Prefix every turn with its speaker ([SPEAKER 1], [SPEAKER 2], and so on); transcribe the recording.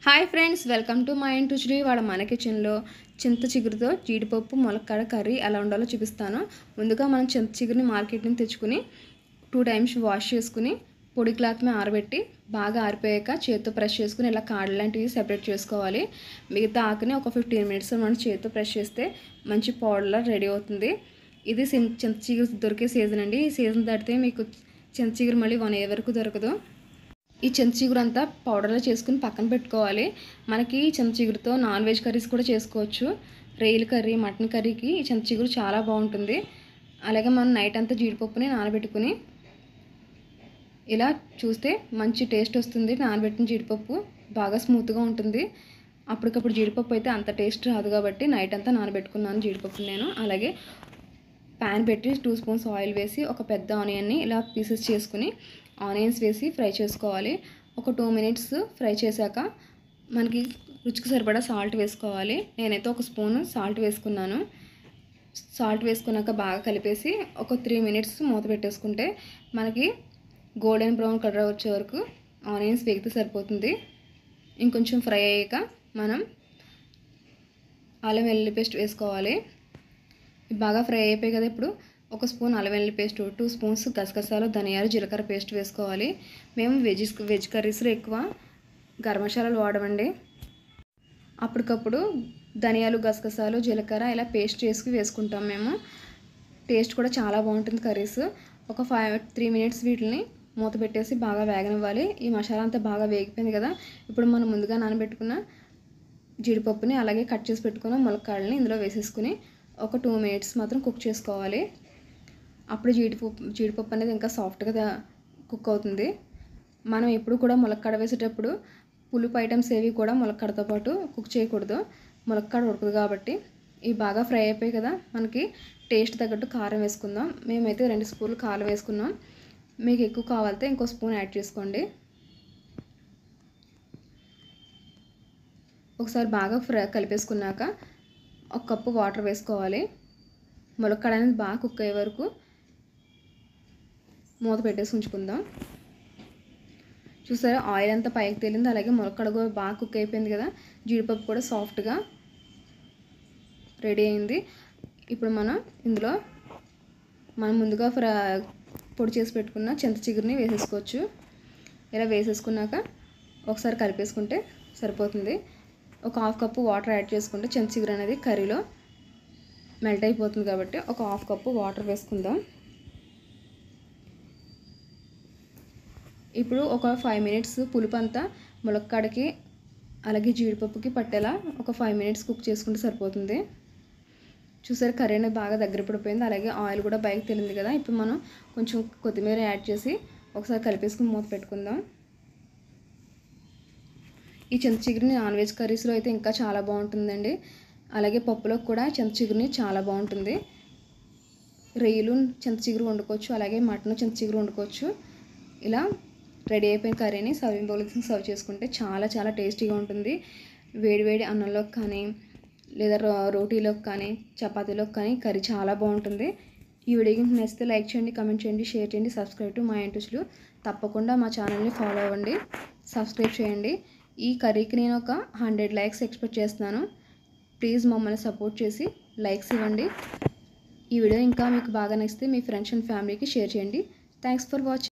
[SPEAKER 1] Hi friends, welcome to my ఇంటి రుచులు. ఇవాళ మన కిచెన్లో చింత చిగురుతో జీడిపప్పు ములక్కాడ కర్రీ ఎలా ఉండాలో చూపిస్తాను. ముందుగా మనం చింత చిగురుని మార్కెట్ నుంచి తెచ్చుకుని 2 టైమ్స్ వాష్ చేసుకుని పొడి క్లాత్ మీద ఆరబెట్టి బాగా ఆరిపోయాక చేతితో ప్రెస్ చేసుకుని ఇలా కాడలు లాంటివి సెపరేట్ చేసుకోవాలి. మిగతా ఆకుని ఒక 15 మినిట్స్ మనం చేతితో ప్రెస్ చేస్తే మంచి పౌడర్లా రెడీ అవుతుంది. ఇది చింత చిగురు దొరికే సీజన్ అండి. ఈ సీజన్ దాటితే మీకు చింత చిగురు మళ్ళీ 1 year వరకు దొరకదు. ఈ చింత చిగురు అంతా పౌడర్లో చేసుకుని పక్కన పెట్టుకోవాలి. మనకి చింత చిగురుతో నాన్ వెజ్ కర్రీస్ కూడా చేసుకోవచ్చు. రొయ్యల కర్రీ, మటన్ కర్రీకి ఈ చింత చిగురు చాలా బాగుంటుంది. అలాగే మనం నైట్ అంతా జీడిపప్పుని నానబెట్టుకుని ఇలా చూస్తే మంచి టేస్ట్ వస్తుంది. నానబెట్టిన జీడిపప్పు బాగా స్మూత్గా ఉంటుంది. అప్పటికప్పుడు జీడిపప్పు అయితే అంత టేస్ట్ రాదు కాబట్టి నైట్ అంతా నానబెట్టుకున్నాను జీడిపప్పుని నేను. అలాగే ప్యాన్ పెట్టి 2 స్పూన్స్ ఆయిల్ వేసి ఒక పెద్ద ఆనియన్ని ఇలా పీసెస్ చేసుకుని ఆనియన్స్ వేసి ఫ్రై చేసుకోవాలి. ఒక 2 మినిట్స్ ఫ్రై చేశాక మనకి రుచికి సరిపడా సాల్ట్ వేసుకోవాలి. నేనైతే 1 స్పూన్ సాల్ట్ వేసుకున్నాను. సాల్ట్ వేసుకున్నాక బాగా కలిపేసి ఒక 3 మినిట్స్ మూత పెట్టేసుకుంటే మనకి గోల్డెన్ బ్రౌన్ కలర్ వచ్చే వరకు ఆనియన్స్ వేగితే సరిపోతుంది. ఇంకొంచెం ఫ్రై అయ్యాక మనం అల్లం వెల్లుల్లి పేస్ట్ వేసుకోవాలి. బాగా ఫ్రై అయిపోయి కదా, ఇప్పుడు 1 స్పూన్ అల్లం వెల్లుల్లి పేస్ట్, 2 స్పూన్స్ గసగసాలు, ధనియాలు, జీలకర్ర పేస్ట్ వేసుకోవాలి. మేము వెజ్ కర్రీస్లో ఎక్కువ గరం మసాలాలు వాడమండి. అప్పటికప్పుడు ధనియాలు, గసగసాలు, జీలకర్ర ఇలా పేస్ట్ చేసుకుని వేసుకుంటాం మేము. టేస్ట్ కూడా చాలా బాగుంటుంది కర్రీస్. ఒక 3 మినిట్స్ వీటిని మూత పెట్టేసి బాగా వేగనివ్వాలి. ఈ మసాలా అంతా బాగా వేగిపోయింది కదా, ఇప్పుడు మనం ముందుగా నానబెట్టుకున్న జీడిపప్పుని అలాగే కట్ చేసి పెట్టుకున్న ములక్కాడని ఇందులో వేసేసుకుని ఒక 2 మినిట్స్ మాత్రం కుక్ చేసుకోవాలి. అప్పుడు జీడిపప్పు అనేది ఇంకా సాఫ్ట్గా కుక్ అవుతుంది. మనం ఎప్పుడు కూడా ములక్కాడ వేసేటప్పుడు పులుపు ఐటమ్స్ ఏవి కూడా ములక్కాడతో పాటు కుక్ చేయకూడదు. ములక్కాడ ఉడకదు కాబట్టి. ఇవి బాగా ఫ్రై అయిపోయి కదా, మనకి టేస్ట్ తగ్గట్టు కారం వేసుకుందాం. మేమైతే 2 స్పూన్లు కారం వేసుకున్నాం. మీకు ఎక్కువ కావాలితే ఇంకో స్పూన్ యాడ్ చేసుకోండి. ఒకసారి బాగా కలిపేసుకున్నాక 1 కప్పు వాటర్ వేసుకోవాలి. ములక్కాడ అనేది బాగా కుక్ అయ్యే వరకు మూత పెట్టేసి ఉంచుకుందాం. చూసారా, ఆయిల్ అంతా పైకి తేలింది. అలాగే ములక్కాడ కూడా బాగా కుక్ అయిపోయింది కదా, జీడిపప్పు కూడా సాఫ్ట్గా రెడీ అయింది. ఇప్పుడు మనం ఇందులో ముందుగా పొడి చేసి పెట్టుకున్న చింత చిగురుని వేసేసుకోవచ్చు. ఇలా వేసేసుకున్నాక ఒకసారి కలిపేసుకుంటే సరిపోతుంది. ఒక 1/2 కప్పు వాటర్ యాడ్ చేసుకుంటే చింత చిగురు అనేది కర్రీలో మెల్ట్ అయిపోతుంది కాబట్టి ఒక 1/2 కప్పు వాటర్ వేసుకుందాం. ఇప్పుడు ఒక 5 మినిట్స్ పులుపు అంతా ములక్కాడకి అలాగే జీడిపప్పుకి పట్టేలా ఒక 5 మినిట్స్ కుక్ చేసుకుంటే సరిపోతుంది. చూసారు, కర్రీ అనేది బాగా దగ్గర పడిపోయింది. అలాగే ఆయిల్ కూడా బయటకు తేలింది కదా, ఇప్పుడు మనం కొంచెం కొత్తిమీర యాడ్ చేసి ఒకసారి కలిపేసుకుని మూత పెట్టుకుందాం. ఈ చింత చిగురుని నాన్ వెజ్ కర్రీస్లో అయితే ఇంకా చాలా బాగుంటుందండి. అలాగే పప్పులో కూడా చింత చిగురుని చాలా బాగుంటుంది. రొయ్యలు చింత చిగురు వండుకోవచ్చు, అలాగే మటన్ చింత చిగురు వండుకోవచ్చు. ఇలా రెడీ అయిపోయిన కర్రీని సర్వింగ్ బౌల్కి సర్వ్ చేసుకుంటే చాలా చాలా టేస్టీగా ఉంటుంది. వేడివేడి అన్నంలోకి కానీ లేదా రోటీలోకి కానీ చపాతీలోకి కానీ కర్రీ చాలా బాగుంటుంది. ఈ వీడియోకి నచ్చితే లైక్ చేయండి, కామెంట్ చేయండి, షేర్ చేయండి, సబ్స్క్రైబ్ టు మై ఇంటి రుచులు. తప్పకుండా మా ఛానల్ని ఫాలో అవ్వండి, సబ్స్క్రైబ్ చేయండి. ఈ కర్రీకి నేను ఒక 100 లైక్స్ ఎక్స్పెక్ట్ చేస్తున్నాను. ప్లీజ్ మమ్మల్ని సపోర్ట్ చేసి లైక్స్ ఇవ్వండి. ఈ వీడియో ఇంకా మీకు బాగా నచ్చితే మీ ఫ్రెండ్స్ అండ్ ఫ్యామిలీకి షేర్ చేయండి. Thanks for watching.